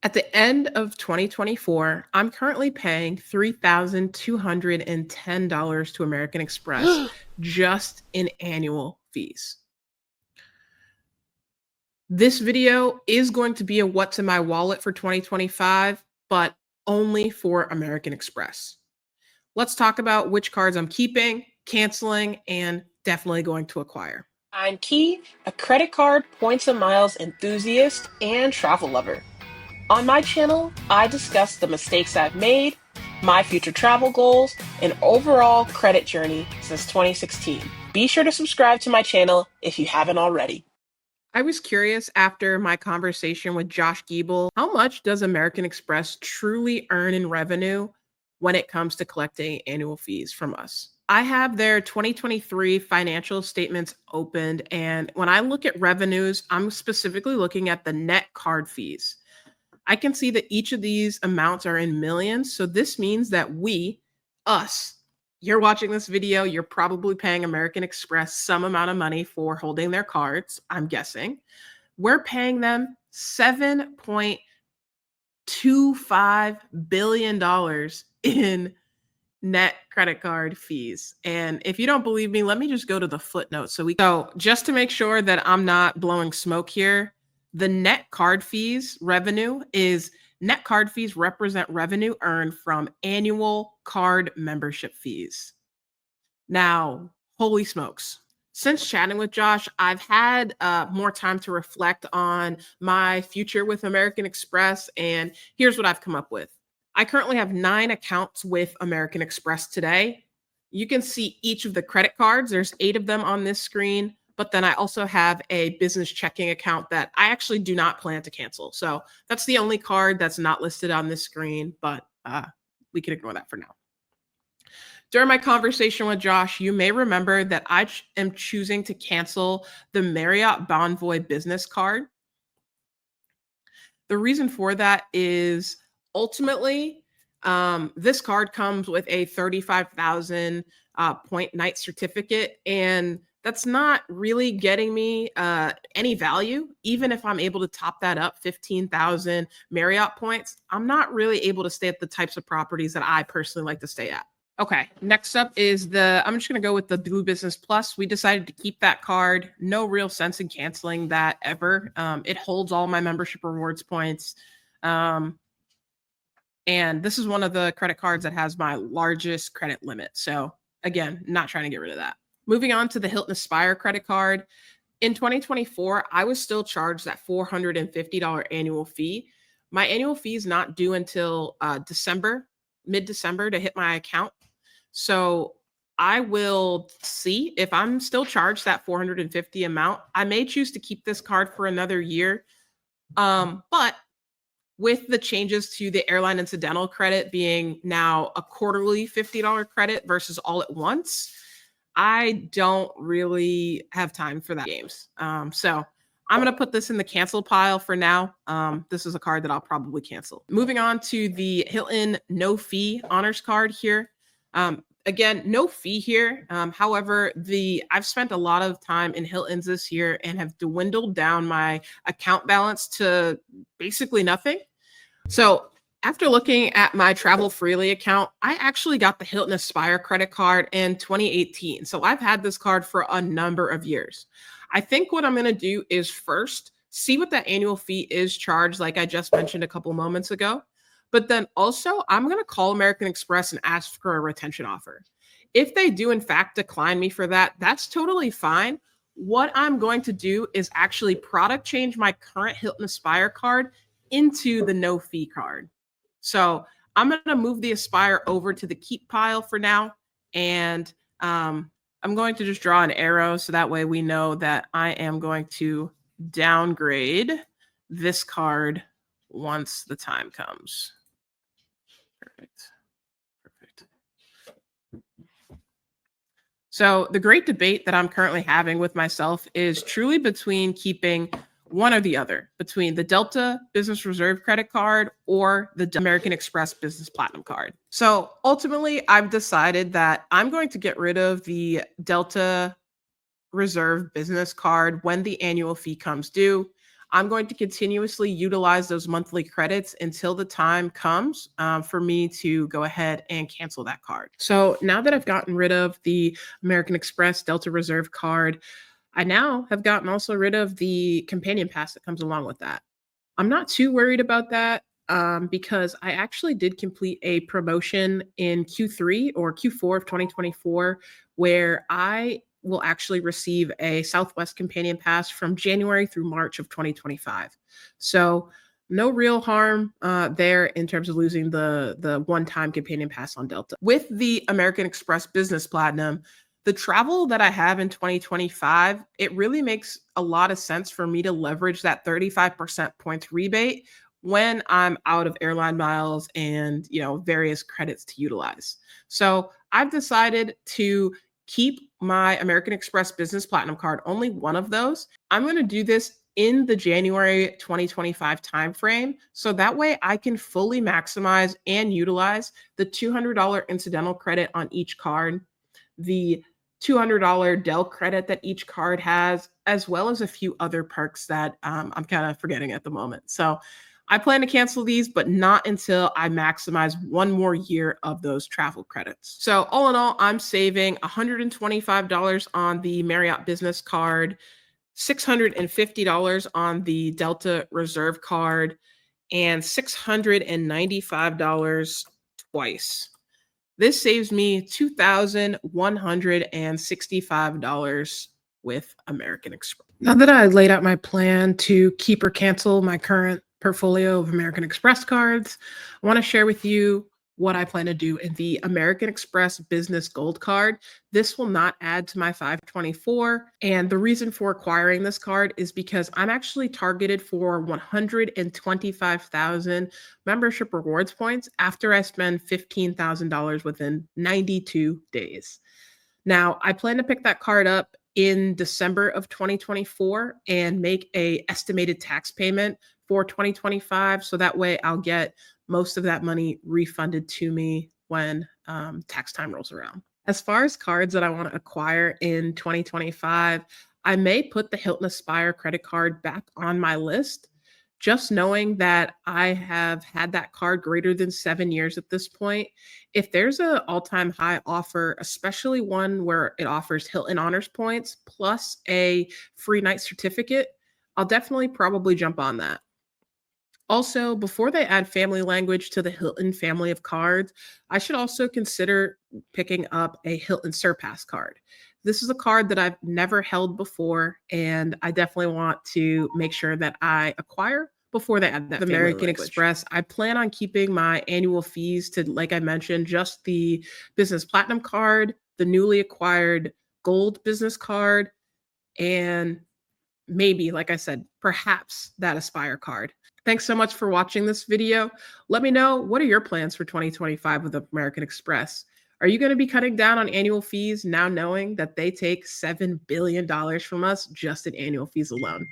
At the end of 2024, I'm currently paying $3,210 to American Express just in annual fees. This video is going to be a what's in my wallet for 2025, but only for American Express. Let's talk about which cards I'm keeping, canceling, and definitely going to acquire. I'm Key, a credit card, points and miles enthusiast and travel lover. On my channel, I discuss the mistakes I've made, my future travel goals, and overall credit journey since 2016. Be sure to subscribe to my channel if you haven't already. I was curious after my conversation with Josh Giebel, how much does American Express truly earn in revenue when it comes to collecting annual fees from us? I have their 2023 financial statements opened, and when I look at revenues, I'm specifically looking at the net card fees. I can see that each of these amounts are in millions, so this means that us, you're watching this video, you're probably paying American Express some amount of money for holding their cards, I'm guessing. We're paying them $7.25 billion in net credit card fees. And if you don't believe me, let me just go to the footnotes. So just to make sure that I'm not blowing smoke here, the net card fees revenue is net card fees represent revenue earned from annual card membership fees. Now, holy smokes. Since chatting with Josh, I've had more time to reflect on my future with American Express, and here's what I've come up with. I currently have 9 accounts with American Express today. You can see each of the credit cards. There's 8 of them on this screen, but then I also have a business checking account that I actually do not plan to cancel. So that's the only card that's not listed on this screen, but we can ignore that for now. During my conversation with Josh, you may remember that I am choosing to cancel the Marriott Bonvoy business card. The reason for that is ultimately, this card comes with a 35,000 point night certificate, and that's not really getting me any value. Even if I'm able to top that up 15,000 Marriott points, I'm not really able to stay at the types of properties that I personally like to stay at. Okay, next up is I'm just going to go with the Blue Business Plus. We decided to keep that card. No real sense in canceling that ever. It holds all my membership rewards points. And this is one of the credit cards that has my largest credit limit. So again, not trying to get rid of that. Moving on to the Hilton Aspire credit card. In 2024, I was still charged that $450 annual fee. My annual fee is not due until mid-December to hit my account. So I will see if I'm still charged that 450 amount. I may choose to keep this card for another year. But with the changes to the airline incidental credit being now a quarterly $50 credit versus all at once, I don't really have time for that games. So I'm going to put this in the cancel pile for now. This is a card that I'll probably cancel. Moving on to the Hilton no fee honors card here. Again, no fee here. However, I've spent a lot of time in Hilton's this year and have dwindled down my account balance to basically nothing. So after looking at my Travel Freely account, I actually got the Hilton Aspire credit card in 2018. So I've had this card for a number of years. I think what I'm going to do is first see what that annual fee is charged, like I just mentioned a couple moments ago. But then also, I'm going to call American Express and ask for a retention offer. If they do, in fact, decline me for that, that's totally fine. What I'm going to do is actually product change my current Hilton Aspire card into the no fee card. So I'm going to move the Aspire over to the keep pile for now. And I'm going to just draw an arrow so that way we know that I am going to downgrade this card once the time comes. Perfect. So the great debate that I'm currently having with myself is truly between keeping one or the other, between the Delta Business Reserve credit card or the American Express Business Platinum card. So ultimately, I've decided that I'm going to get rid of the Delta Reserve business card when the annual fee comes due. I'm going to continuously utilize those monthly credits until the time comes for me to go ahead and cancel that card. So now that I've gotten rid of the American Express Delta Reserve card, I now have gotten also rid of the companion pass that comes along with that. I'm not too worried about that because I actually did complete a promotion in Q3 or Q4 of 2024 where I will actually receive a Southwest Companion Pass from January through March of 2025. So no real harm there in terms of losing the one-time Companion Pass on Delta. With the American Express Business Platinum, the travel that I have in 2025, it really makes a lot of sense for me to leverage that 35% points rebate when I'm out of airline miles and, various credits to utilize. So I've decided to keep my American Express Business Platinum card, only one of those. I'm going to do this in the January 2025 timeframe. So that way I can fully maximize and utilize the $200 incidental credit on each card, the $200 Dell credit that each card has, as well as a few other perks that I'm kind of forgetting at the moment. So I plan to cancel these, but not until I maximize one more year of those travel credits. So all in all, I'm saving $125 on the Marriott Business Card, $650 on the Delta Reserve Card, and $695 twice. This saves me $2,165 with American Express. Now that I laid out my plan to keep or cancel my current portfolio of American Express cards, I want to share with you what I plan to do in the American Express Business Gold card. This will not add to my 524. And the reason for acquiring this card is because I'm actually targeted for 125,000 membership rewards points after I spend $15,000 within 92 days. Now, I plan to pick that card up in December of 2024 and make a estimated tax payment for 2025. So that way I'll get most of that money refunded to me when tax time rolls around. As far as cards that I want to acquire in 2025, I may put the Hilton Aspire credit card back on my list, just knowing that I have had that card greater than 7 years at this point. If there's an all-time high offer, especially one where it offers Hilton Honors points plus a free night certificate, I'll definitely probably jump on that. Also, before they add family language to the Hilton family of cards, I should also consider picking up a Hilton Surpass card. This is a card that I've never held before, and I definitely want to make sure that I acquire before they add that family American language. Express. I plan on keeping my annual fees to, like I mentioned, just the Business Platinum card, the newly acquired Gold Business card, and maybe, like I said, perhaps that Aspire card. Thanks so much for watching this video. Let me know, what are your plans for 2025 with American Express? Are you going to be cutting down on annual fees now knowing that they take $7 billion from us just in annual fees alone?